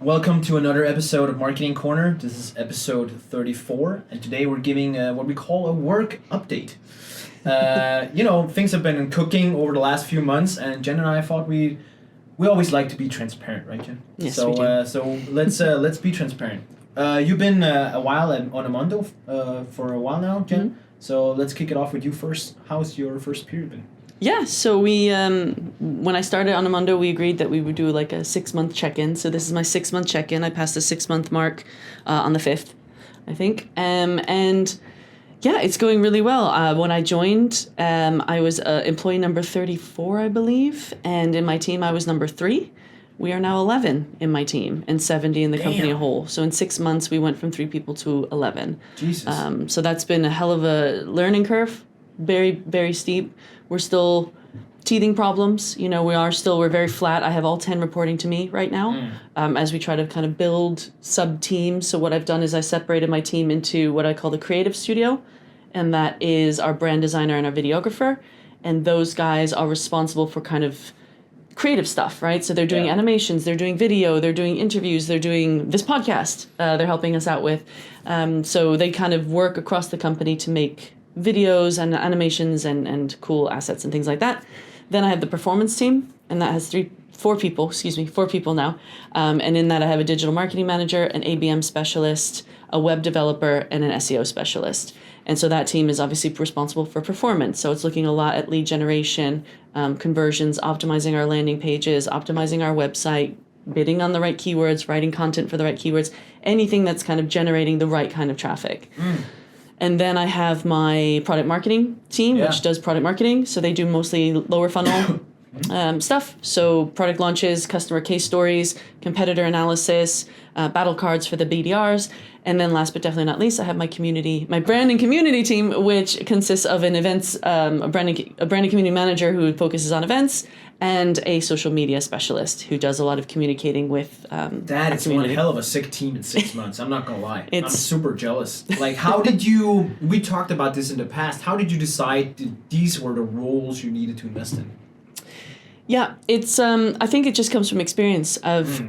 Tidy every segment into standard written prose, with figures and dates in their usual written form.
Welcome to another episode of Marketing Corner. This is episode 34, and today we're giving what we call a work update. Things have been cooking over the last few months, and Jen and I thought we always like to be transparent, right, Jen? Yes, so, we do. So let's be transparent. You've been a while on Amundo for a while now, Jen. Mm-hmm. So let's kick it off with you first. How's your first period been? Yeah, so we, when I started on Amundo, we agreed that we would do like a 6-month check-in. So this is my 6-month check-in. I passed the 6-month mark on the 5th, I think. And yeah, it's going really well. When I joined, I was employee number 34, I believe. And in my team, I was number 3. We are now 11 in my team and 70 in the company as a whole. So in 6 months, we went from 3 people to 11. Jesus. So that's been a hell of a learning curve. Very, very steep. We're still teething problems. We're very flat. I have all 10 reporting to me right now as we try to kind of build sub-teams. So what I've done is I separated my team into what I call the creative studio, and that is our brand designer and our videographer. And those guys are responsible for kind of creative stuff, right? So they're doing animations, they're doing video, they're doing interviews, they're doing this podcast they're helping us out with. So they kind of work across the company to make videos and animations and cool assets and things like that. Then I have the performance team, and that has four people now. And in that I have a digital marketing manager, an ABM specialist, a web developer, and an SEO specialist. And so that team is obviously responsible for performance. So it's looking a lot at lead generation, conversions, optimizing our landing pages, optimizing our website, bidding on the right keywords, writing content for the right keywords, anything that's kind of generating the right kind of traffic. And then I have my product marketing team, which does product marketing. So they do mostly lower funnel stuff. So product launches, customer case stories, competitor analysis, battle cards for the BDRs. And then last but definitely not least, I have my brand and community team, which consists of an events, a brand and community manager who focuses on events, and a social media specialist who does a lot of communicating with That is one hell of a sick team in 6 months. I'm not gonna lie. I'm super jealous. Like, how did you? We talked about this in the past. How did you decide these were the roles you needed to invest in? Yeah, it's. I think it just comes from experience of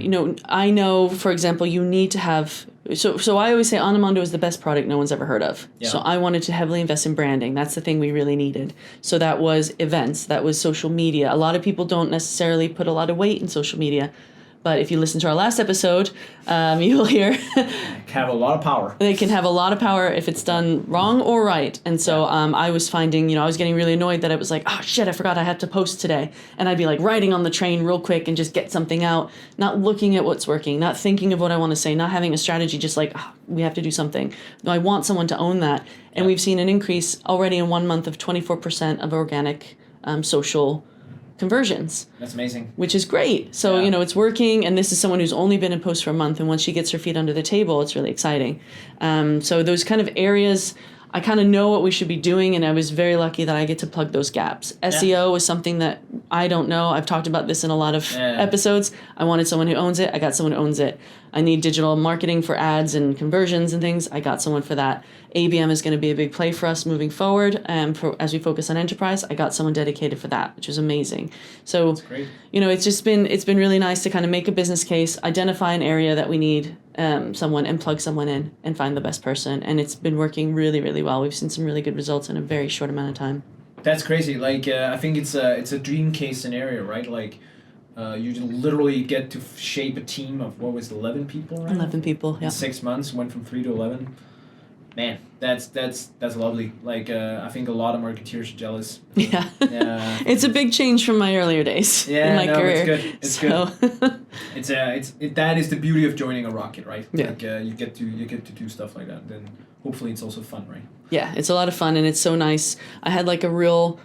I know, for example, you need to have. So I always say Amundo is the best product no one's ever heard of. Yeah. So I wanted to heavily invest in branding. That's the thing we really needed. So that was events. That was social media. A lot of people don't necessarily put a lot of weight in social media. But if you listen to our last episode, you'll hear have a lot of power. They can have a lot of power if it's done wrong or right. And so I was finding, I was getting really annoyed that it was like, oh shit, I forgot I had to post today. And I'd be like riding on the train real quick and just get something out, not looking at what's working, not thinking of what I want to say, not having a strategy, just like, we have to do something. No, I want someone to own that. And we've seen an increase already in 1 month of 24% of organic social conversions. That's amazing. Which is great. So, it's working, and this is someone who's only been in post for a month, and once she gets her feet under the table, it's really exciting. So those kind of areas, I kind of know what we should be doing, and I was very lucky that I get to plug those gaps. SEO is something that I don't know. I've talked about this in a lot of episodes. I wanted someone who owns it. I got someone who owns it. I need digital marketing for ads and conversions and things. I got someone for that. ABM is going to be a big play for us moving forward. As we focus on enterprise, I got someone dedicated for that, which was amazing. So, that's great. It's been really nice to kind of make a business case, identify an area that we need someone, and plug someone in and find the best person. And it's been working really, really well. We've seen some really good results in a very short amount of time. That's crazy. Like, I think it's a dream case scenario, right? Like, you literally get to shape a team of, 11 people, right? 11 people, yeah. In 6 months, went from 3 to 11. Man, that's lovely. Like, I think a lot of marketeers are jealous. Yeah. It's a big change from my earlier days in my career. It's good. That is the beauty of joining a rocket, right? Yeah. Like, you get to do stuff like that. Then hopefully it's also fun, right? Yeah, it's a lot of fun, and it's so nice. I had like a real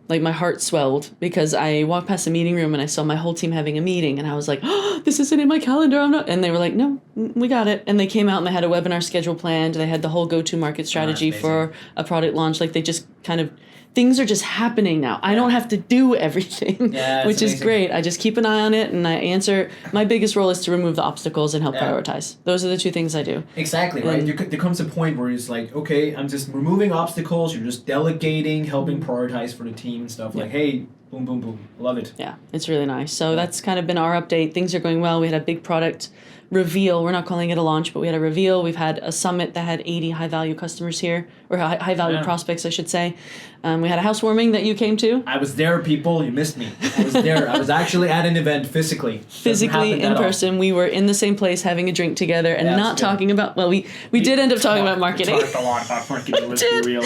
my heart swelled because I walked past the meeting room and I saw my whole team having a meeting, and I was like, oh, this isn't in my calendar. I'm not. And they were like, no, we got it. And they came out and they had a webinar schedule planned. They had the whole go-to-market strategy for a product launch. Like, they just kind of, things are just happening now. I don't have to do everything, which is great. I just keep an eye on it, and I answer. My biggest role is to remove the obstacles and help prioritize. Those are the two things I do. Exactly, right? There comes a point where it's like, okay, I'm just removing obstacles. You're just delegating, helping prioritize for the team and stuff. Like, hey, Boom, boom, boom. Love it. Yeah, it's really nice. So that's kind of been our update. Things are going well. We had a big product reveal. We're not calling it a launch, but we had a reveal. We've had a summit that had 80 high-value customers here, or high-value prospects, I should say. We had a housewarming that you came to. I was there, people. You missed me. I was there. I was actually at an event physically. Physically in person. We were in the same place having a drink together and not talking about, well, we did end up talking about marketing. We talked a lot about marketing, let's be real.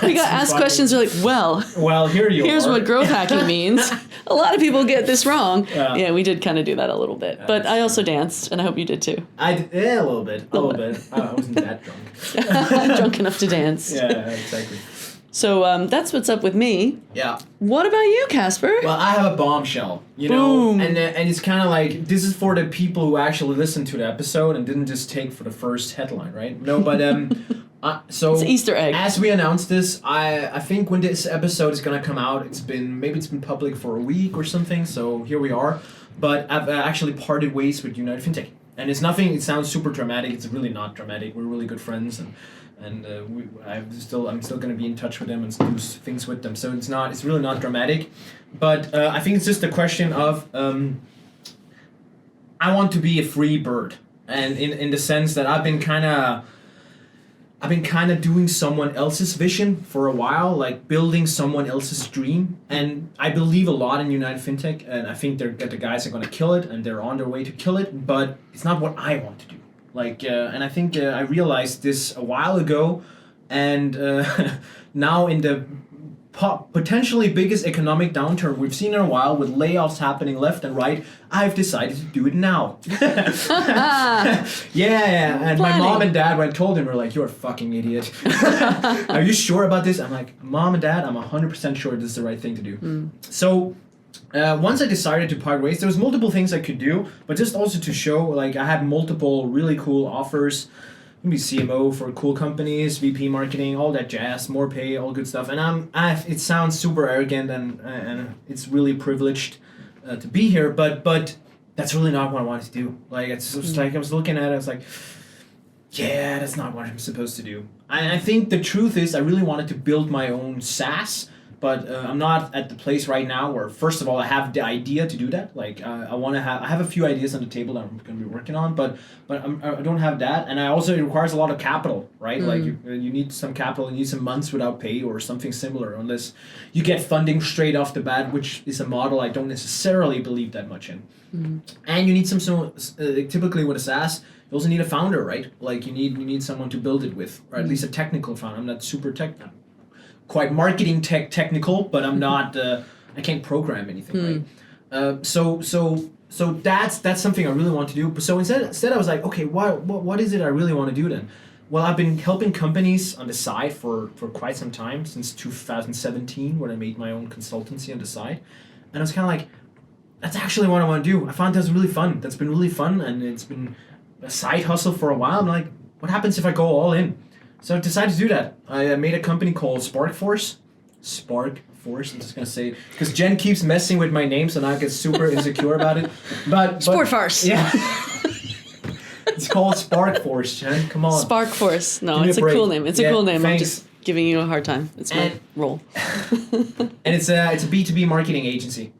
We got asked questions, we're like, well, here's what growth hacking means. A lot of people get this wrong. Yeah, we did kind of do that a little bit. But I also danced, and I hope you did too. I did, a little bit. I wasn't that drunk. Drunk enough to dance. Yeah, exactly. So that's what's up with me. Yeah. What about you, Casper? Well, I have a bombshell, you Boom. know, and it's kind of like, this is for the people who actually listened to the episode and didn't just take for the first headline, right? No, but so it's an Easter egg. As we announced this, I think when this episode is gonna come out, it's been public for a week or something. So here we are. But I've actually parted ways with United FinTech, and it's nothing. It sounds super dramatic. It's really not dramatic. We're really good friends, and I'm still gonna be in touch with them and do things with them. So it's really not dramatic, but I think it's just a question of I want to be a free bird, and in the sense that I've been kind of doing someone else's vision for a while, like building someone else's dream. And I believe a lot in United FinTech, and I think the guys are going to kill it, and they're on their way to kill it, but it's not what I want to do. Like, and I think I realized this a while ago, and now in the potentially biggest economic downturn we've seen in a while, with layoffs happening left and right, I've decided to do it now. Yeah, and my mom and dad, when I told them, were like, "You're a fucking idiot. Are you sure about this?" I'm like, "Mom and Dad, I'm 100% sure this is the right thing to do." So once I decided to part ways, there was multiple things I could do, but just also to show, like, I had multiple really cool offers. Maybe CMO for cool companies, VP marketing, all that jazz, more pay, all good stuff. And it sounds super arrogant, and it's really privileged to be here, but that's really not what I wanted to do. Like, it's just like, I was looking at it, I was like, yeah, that's not what I'm supposed to do. I think the truth is, I really wanted to build my own SaaS, but I'm not at the place right now where, first of all, I have the idea to do that. Like, I have a few ideas on the table that I'm going to be working on, but I don't have that. And it requires a lot of capital, right? Like, you need some capital, you need some months without pay or something similar, unless you get funding straight off the bat, which is a model I don't necessarily believe that much in. And you need typically with a SaaS, you also need a founder, right? Like, you need someone to build it with, or at least a technical founder. I'm not super quite marketing technical, but I'm not. I can't program anything, right? So that's something I really want to do. So instead I was like, okay, what is it I really want to do then? Well, I've been helping companies on the side for quite some time, since 2017, when I made my own consultancy on the side, and I was kind of like, that's actually what I want to do. I found that's really fun. That's been really fun, and it's been a side hustle for a while. I'm like, what happens if I go all in? So I decided to do that. I made a company called SparkForce. SparkForce, I'm just going to say it, because Jen keeps messing with my name, so now I get super insecure about it. But Sportfarce. Yeah. It's called SparkForce, Jen. Come on. SparkForce. No, it's a cool name. It's a cool name. Thanks. I'm just giving you a hard time. It's my role. And it's a B2B marketing agency,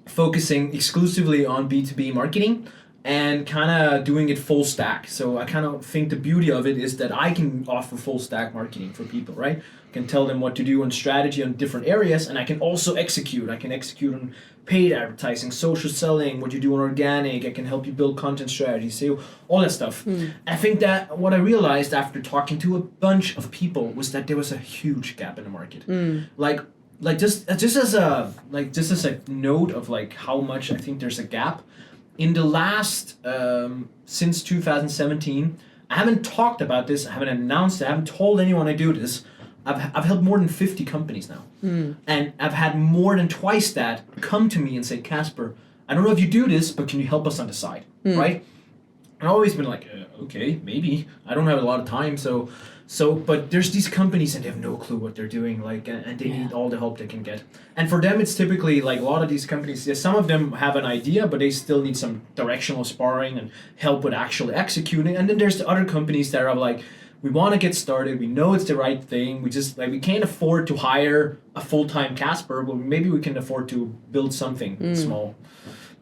focusing exclusively on B2B marketing, and kind of doing it full stack. So I kind of think the beauty of it is that I can offer full stack marketing for people, right? I can tell them what to do on strategy on different areas, and I can also execute. I can execute on paid advertising, social selling, what you do on organic. I can help you build content strategy, SEO, all that stuff. I think that what I realized after talking to a bunch of people was that there was a huge gap in the market. Like just as a note of like how much I think there's a gap. In the last, since 2017, I haven't talked about this, I haven't announced it, I haven't told anyone I do this. I've helped more than 50 companies now. And I've had more than twice that come to me and say, Casper, I don't know if you do this, but can you help us on the side, right? And I've always been like, okay, maybe. I don't have a lot of time, so but there's these companies and they have no clue what they're doing, like, and they need all the help they can get. And for them, it's typically like a lot of these companies, some of them have an idea, but they still need some directional sparring and help with actually executing. And then there's the other companies that are like, We want to get started. We know it's the right thing. We just we can't afford to hire a full-time Casper, but maybe we can afford to build something small.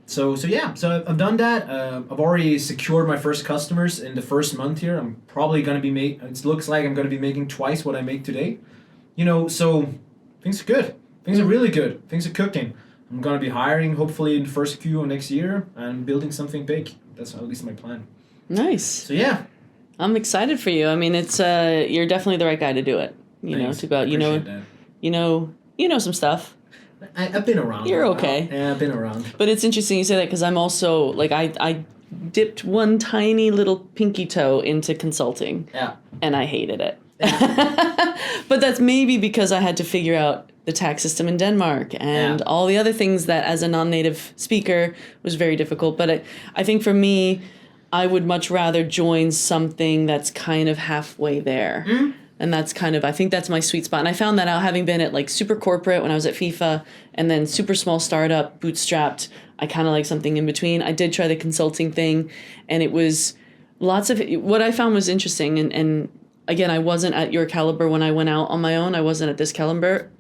So I've done that. I've already secured my first customers in the first month here. I'm probably going to be it looks like I'm going to be making twice what I make today. So things are good. Things are really good. Things are cooking. I'm going to be hiring hopefully in the first Q of next year and building something big. That's at least my plan. Nice. So yeah. I'm excited for you. I mean, it's you're definitely the right guy to do it. Thanks. To go out. You know some stuff. I've been around. You're okay. Yeah, I've been around. But it's interesting you say that because I'm also I dipped one tiny little pinky toe into consulting. Yeah. And I hated it. Yeah. But that's maybe because I had to figure out the tax system in Denmark and all the other things that as a non-native speaker was very difficult. But I think for me, I would much rather join something that's kind of halfway there. Mm. And that's I think that's my sweet spot. And I found that out having been at super corporate when I was at FIFA and then super small startup, bootstrapped. I kind of like something in between. I did try the consulting thing and it was lots of, what I found was interesting. And again, I wasn't at your caliber when I went out on my own. I wasn't at this caliber.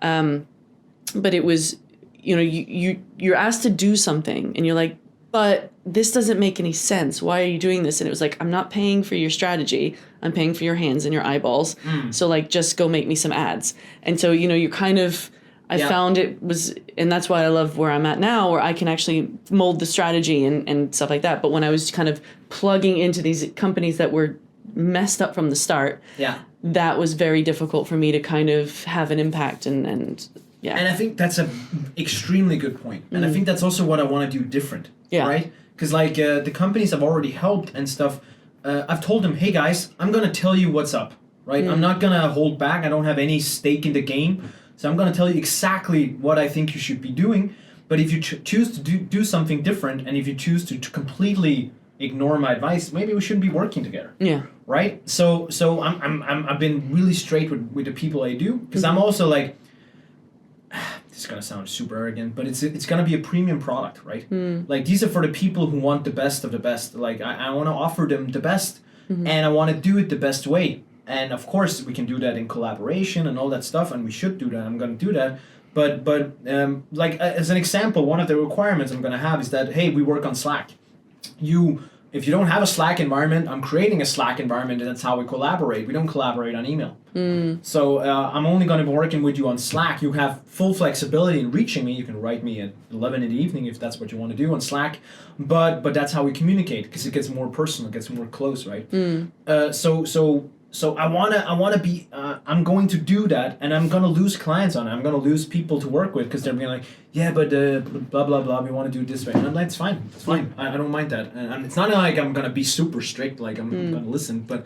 But it was, you're asked to do something and you're like, but this doesn't make any sense. Why are you doing this? And it was like, I'm not paying for your strategy. I'm paying for your hands and your eyeballs. So just go make me some ads. And so, you kind of, I found it was, and that's why I love where I'm at now, where I can actually mold the strategy and stuff like that. But when I was kind of plugging into these companies that were messed up from the start, that was very difficult for me to kind of have an impact and yeah. And I think that's an extremely good point. And I think that's also what I want to do different. Yeah. Right? Because the companies I've already helped and stuff, I've told them, hey guys, I'm going to tell you what's up. Right? I'm not going to hold back. I don't have any stake in the game. So I'm going to tell you exactly what I think you should be doing. But if you choose to do something different and if you choose to completely ignore my advice, maybe we shouldn't be working together. Yeah. Right? So I've been really straight with the people I do because I'm also like, this is gonna sound super arrogant, but it's gonna be a premium product, right? These are for the people who want the best of the best. I want to offer them the best, and I want to do it the best way. And of course, we can do that in collaboration and all that stuff, and we should do that. I'm gonna do that. But as an example, one of the requirements I'm gonna have is that hey, we work on Slack. If you don't have a Slack environment, I'm creating a Slack environment, and that's how we collaborate. We don't collaborate on email. So I'm only going to be working with you on Slack. You have full flexibility in reaching me. You can write me at 11 in the evening if that's what you want to do on Slack. But that's how we communicate because it gets more personal, it gets more close, right? So I wanna be. I'm going to do that, and I'm gonna lose clients on it. I'm gonna lose people to work with because they're being like, yeah, but blah blah blah. We want to do it this way, and I'm like, it's fine, it's fine. I don't mind that, and it's not like I'm gonna be super strict. Like I'm gonna listen, but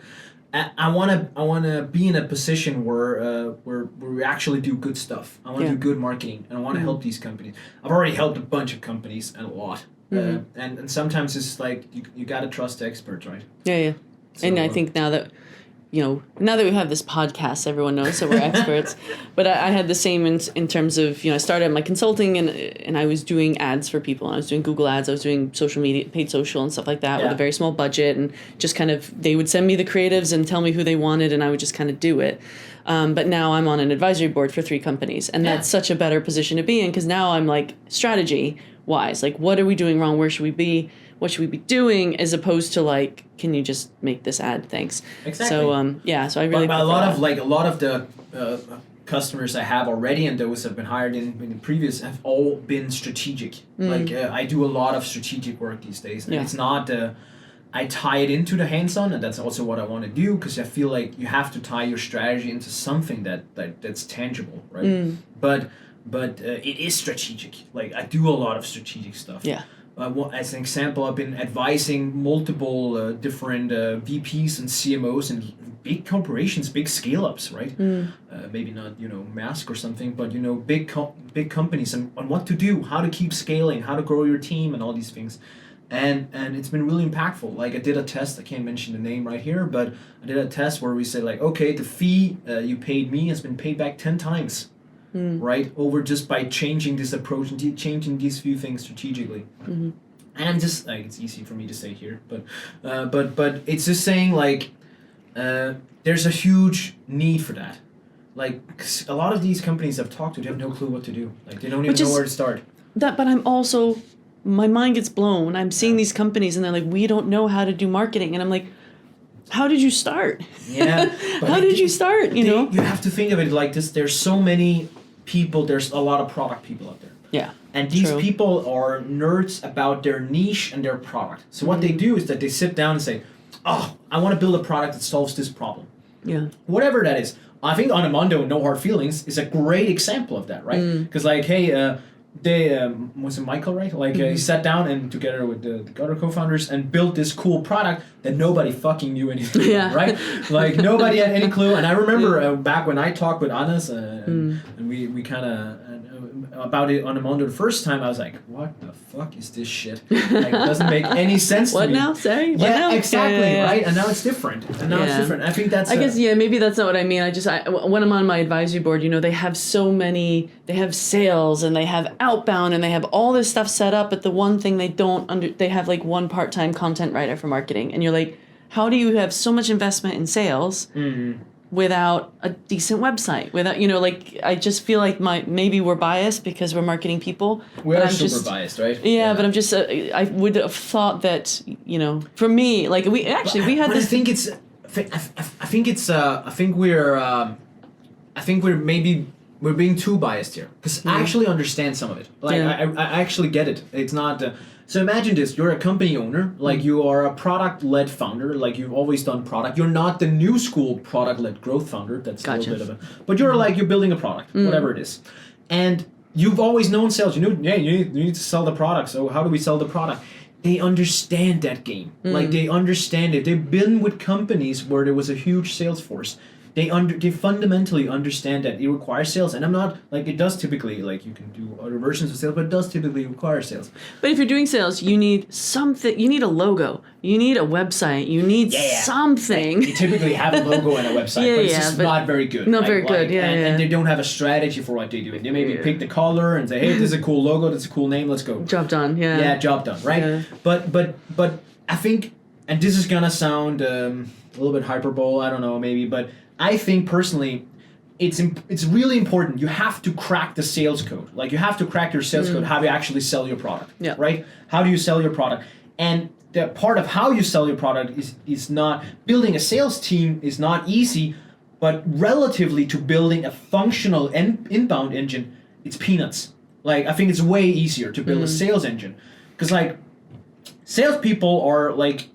I wanna be in a position where we actually do good stuff. I want to do good marketing, and I want to help these companies. I've already helped a bunch of companies and a lot, and sometimes it's like you gotta trust the experts, right? Yeah. So, and I think now that we have this podcast, everyone knows that we're experts. But I had the same in terms of, I started my consulting and I was doing ads for people. I was doing Google ads. I was doing social media, paid social and stuff like that with a very small budget. And just they would send me the creatives and tell me who they wanted and I would just kind of do it. But now I'm on an advisory board for 3 companies. And that's such a better position to be in because now I'm strategy-wise. What are we doing wrong? Where should we be? What should we be doing as opposed to can you just make this ad? Thanks. Exactly. So I really. But a lot of the customers I have already and those have been hired in the previous have all been strategic. I do a lot of strategic work these days, and it's not. I tie it into the hands-on, and that's also what I want to do because I feel like you have to tie your strategy into something that's tangible, right? But it is strategic. I do a lot of strategic stuff. Yeah. As an example, I've been advising multiple different VPs and CMOs in big corporations, big scale-ups, right? Maybe not, Mask or something, but, big companies on what to do, how to keep scaling, how to grow your team and all these things. And it's been really impactful. I did a test, I can't mention the name right here, but I did a test where we said, okay, the fee you paid me has been paid back 10 times. Right, over just by changing this approach and changing these few things strategically, and I'm just it's easy for me to say here, but it's just saying there's a huge need for that. Like 'cause a lot of these companies I've talked to, they have no clue what to do. Like they don't even know where to start. But I'm also, my mind gets blown. I'm seeing these companies and they're like, we don't know how to do marketing, and I'm like, how did you start? Yeah. How did you start? You have to think of it like this. There's so many people. There's a lot of product people out there. Yeah. And these people are nerds about their niche and their product. So what they do is that they sit down and say, oh, I want to build a product that solves this problem. Yeah. Whatever that is. I think Anamondo, No Hard Feelings, is a great example of that, right? Because like, hey, they was it Michael, right? Like he sat down and together with the other co-founders and built this cool product that nobody fucking knew anything about, right? Like nobody had any clue. And I remember back when I talked with Anas and we kind of about it on Anamondo the first time, I was like, what the fuck is this shit? Like, it doesn't make any sense to me. What now? Sorry? What yeah, now? exactly, Yeah. right? And now it's different. I think that's... I guess, maybe that's not what I mean. When I'm on my advisory board, they have so many, they have sales and they have outbound and they have all this stuff set up, but the one thing they have like one part-time content writer for marketing. And you're like, how do you have so much investment in sales without a decent website? Without, I just feel like maybe we're biased because we're marketing people. We are super biased, right? Yeah, but I'm just, I would have thought that, for me, like we had this. I think we're being too biased here because I actually understand some of it. Like I actually get it. It's not. So imagine this: you're a company owner, like you are a product-led founder, like you've always done product. You're not the new school product-led growth founder. That's a little bit of a. But you're building a product, whatever it is, and you've always known sales. You need to sell the product. So how do we sell the product? They understand that game. Like they understand it. They've been with companies where there was a huge sales force. They fundamentally understand that it requires sales, and I'm not like it does typically. Like you can do other versions of sales, but it does typically require sales. But if you're doing sales, you need something. You need a logo. You need a website. You need something. You typically have a logo and a website, but it's just not very good. Not very good. And they don't have a strategy for what they do. They maybe pick the color and say, "Hey, this is a cool logo. That's a cool name. Let's go." Job done. Yeah. Yeah, job done. Right. Yeah. But I think, and this is gonna sound a little bit hyperbole. I don't know, maybe, but. I think personally, it's really important. You have to crack the sales code. Like you have to crack your sales code. How do you actually sell your product? Yeah. Right? How do you sell your product? And the part of how you sell your product is not building a sales team is not easy, but relatively to building a functional inbound engine, it's peanuts. Like I think it's way easier to build a sales engine, because like salespeople are like.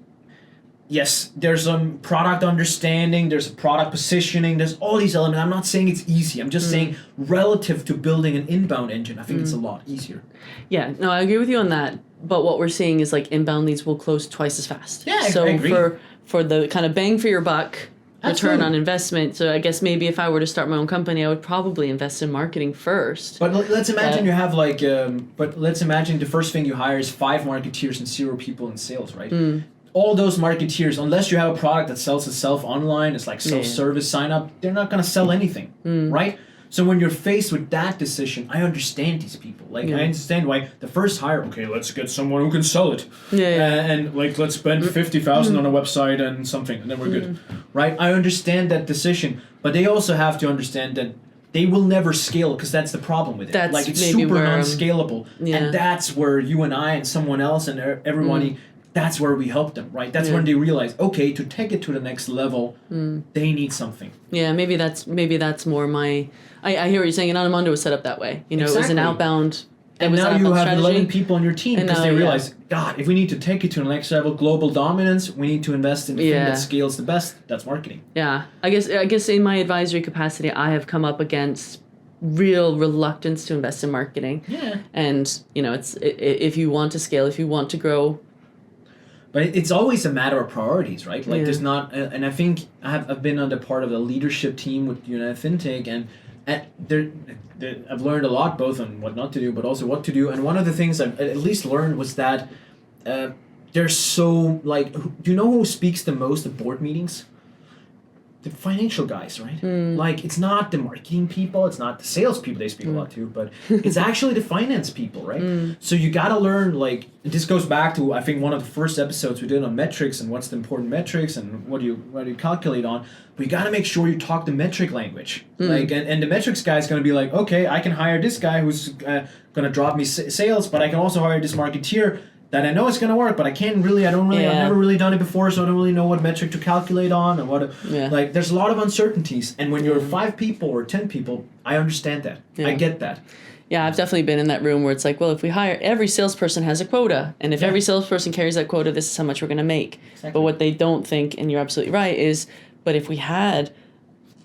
Yes, there's some product understanding, there's product positioning, there's all these elements. I'm not saying it's easy. I'm just saying relative to building an inbound engine, I think it's a lot easier. Yeah, no, I agree with you on that. But what we're seeing is like inbound leads will close twice as fast. Yeah, so I agree. for the kind of bang for your buck, return on investment. So I guess maybe if I were to start my own company, I would probably invest in marketing first. But let's imagine you have like, let's imagine the first thing you hire is 5 marketeers and 0 people in sales, right? All those marketeers, unless you have a product that sells itself online, it's like self-service sign up, they're not going to sell anything, right? So when you're faced with that decision, I understand these people. Like I understand why the first hire, okay, let's get someone who can sell it. And like let's spend 50,000 on a website and something, and then we're good. Right? I understand that decision, but they also have to understand that they will never scale because that's the problem with it. That's like it's maybe super where, non-scalable. And that's where you and I and someone else and everybody that's where we help them, right? That's when they realize, okay, to take it to the next level, they need something. Yeah, maybe that's more my. I hear what you're saying. And Anamondo was set up that way. It was an outbound. And now you have strategy. 11 people on your team because they realize, God, if we need to take it to the next level, global dominance, we need to invest in the thing that scales the best. That's marketing. Yeah, I guess in my advisory capacity, I have come up against real reluctance to invest in marketing. Yeah. And it's if you want to scale, if you want to grow. But it's always a matter of priorities, right? Like there's not, and I think I've been on the part of the leadership team with United FinTech, and I've learned a lot both on what not to do, but also what to do. And one of the things I've at least learned was that they're so like, do you know who speaks the most at board meetings? the financial guys, right? Like, it's not the marketing people, it's not the sales people they speak a lot to, but it's actually the finance people, right? So you gotta learn, like, this goes back to, I think, one of the first episodes we did on metrics and what's the important metrics and what do you calculate on. But you gotta make sure you talk the metric language. Like, and the metrics guy is gonna be like, okay, I can hire this guy who's gonna drop me sales, but I can also hire this marketeer that I know it's gonna work, but I've never really done it before, so I don't really know what metric to calculate on and what. Like, there's a lot of uncertainties, and when you're 5 people or 10 people, I understand that. I get that. Yeah, I've definitely been in that room where it's like, well, if we hire, every salesperson has a quota, and if every salesperson carries that quota, this is how much we're gonna make. Exactly. But what they don't think, and you're absolutely right, is, but if we had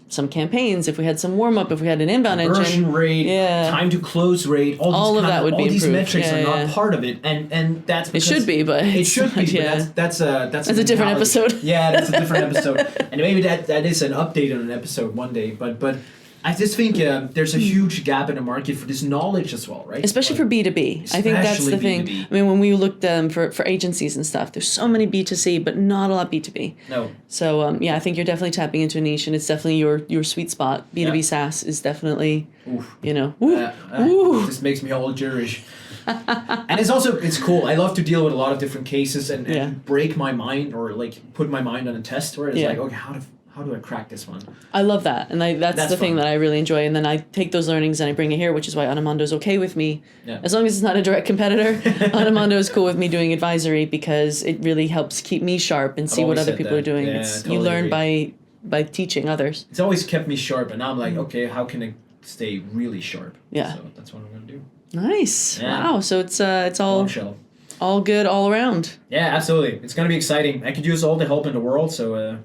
some campaigns, if we had some warm up, if we had an inbound conversion rate, time to close rate, all of that would be improved. All these metrics are not part of it, and that's because it should be, but it should be. But that's a different episode. Yeah, that's a different episode, and maybe that is an update on an episode one day. But I just think there's a huge gap in the market for this knowledge as well, right? Especially for B2B. I think that's the thing. I mean, when we looked for agencies and stuff, there's so many B2C, but not a lot B2B. No. So, I think you're definitely tapping into a niche, and it's definitely your sweet spot. B2B SaaS is definitely, this makes me all Jewish. And it's cool. I love to deal with a lot of different cases and break my mind or, like, put my mind on a test where it's like, okay, how do I crack this one? I love that. And that's the thing that I really enjoy. And then I take those learnings and I bring it here, which is why Anamondo's okay with me. Yeah. As long as it's not a direct competitor, Anamondo is cool with me doing advisory because it really helps keep me sharp and see what other people are doing. Yeah, totally you learn by teaching others. It's always kept me sharp. And now I'm like, okay, how can I stay really sharp? Yeah. So that's what I'm going to do. Nice. Yeah. Wow. So it's all good all around. Yeah, absolutely. It's going to be exciting. I could use all the help in the world. So,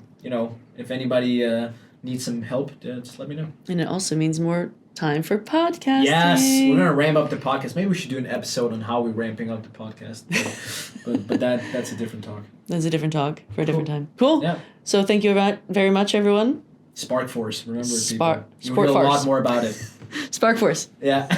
if anybody needs some help, just let me know. And it also means more time for podcasting. Yes, we're going to ramp up the podcast. Maybe we should do an episode on how we're ramping up the podcast. but that's a different talk. That's a different talk for a different time. Cool. Yeah. So thank you very much, everyone. Spark Force. Remember, people. You will know a lot more about it. Spark Force. Yeah.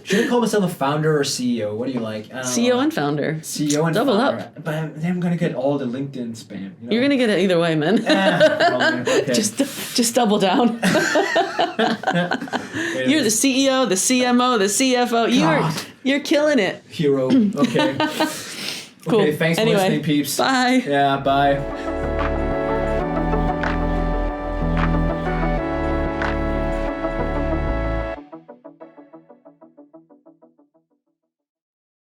Should I call myself a founder or CEO? What do you like? CEO and founder. CEO and double founder. Up. But then I'm gonna get all the LinkedIn spam. You're gonna get it either way, man. Okay. Just double down. You're the CEO, the CMO, the CFO. You're killing it. Hero. Okay. Cool. Okay. Thanks for listening, peeps. Bye. Yeah. Bye.